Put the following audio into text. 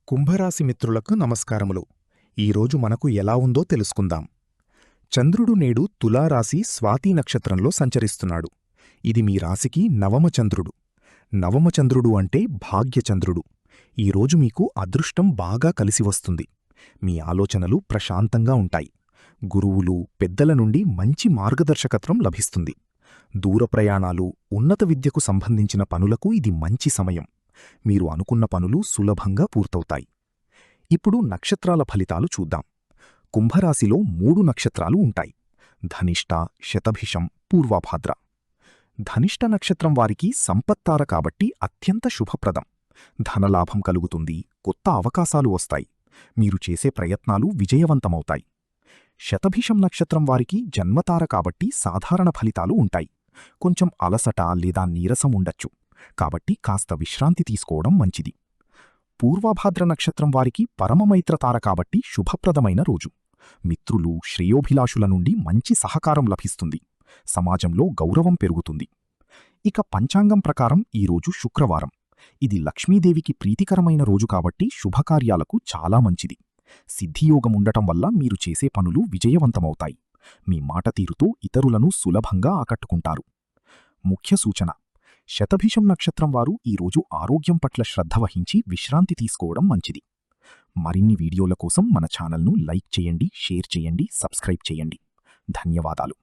కుంభరాశి మిత్రులకు నమస్కారములు. ఈరోజు మనకు ఎలా ఉందో తెలుసుకుందాం. చంద్రుడు నేడు తులారాశి స్వాతి నక్షత్రంలో సంచరిస్తున్నాడు. ఇది మీ రాశికి నవమచంద్రుడు. నవమచంద్రుడు అంటే భాగ్యచంద్రుడు. ఈరోజు మీకు అదృష్టం బాగా కలిసివస్తుంది. మీ ఆలోచనలు ప్రశాంతంగా ఉంటాయి. గురువులు, పెద్దల నుండి మంచి మార్గదర్శకత్వం లభిస్తుంది. దూర ప్రయాణాలు, ఉన్నత విద్యకు సంబంధించిన పనులకు ఇది మంచి సమయం. మీరు అనుకున్న పనులు సులభంగా పూర్తవుతాయి. ఇప్పుడు నక్షత్రాల ఫలితాలు చూద్దాం. కుంభరాశిలో 3 నక్షత్రాలు ఉంటాయి: ధనిష్ట, శతభిషం, పూర్వభాద్ర. ధనిష్ట నక్షత్రం వారికి సంపత్తార కాబట్టి అత్యంత శుభప్రదం. ధనలాభం కలుగుతుంది, కొత్త అవకాశాలు వస్తాయి. మీరు చేసే ప్రయత్నాలు విజయవంతమవుతాయి. శతభిషం నక్షత్రం వారికి జన్మతార కాబట్టి సాధారణ ఫలితాలు ఉంటాయి. కొంచెం అలసట లేదా నీరసం ఉండొచ్చు, కాబట్టి కాస్త విశ్రాంతి తీసుకోవడం మంచిది. పూర్వభాద్ర నక్షత్రం వారికి పరమమైత్రతార కాబట్టి శుభప్రదమైన రోజు. మిత్రులు, శ్రేయోభిలాషుల నుండి మంచి సహకారం లభిస్తుంది. సమాజంలో గౌరవం పెరుగుతుంది. ఇక పంచాంగం ప్రకారం ఈరోజు శుక్రవారం. ఇది లక్ష్మీదేవికి ప్రీతికరమైన రోజు కాబట్టి శుభకార్యాలకు చాలా మంచిది. సిద్ధియోగముండటం వల్ల మీరు చేసే పనులు విజయవంతమవుతాయి. మీ మాట తీరుతో ఇతరులను సులభంగా ఆకట్టుకుంటారు. ముఖ్య సూచన: శతభిషం నక్షత్రం వారు ఈరోజు ఆరోగ్యం పట్ల శ్రద్ధ వహించి విశ్రాంతి తీసుకోవడం మంచిది. మరిన్ని వీడియోల కోసం మన ఛానల్ను లైక్ చేయండి, షేర్ చేయండి, సబ్స్క్రైబ్ చేయండి. ధన్యవాదాలు.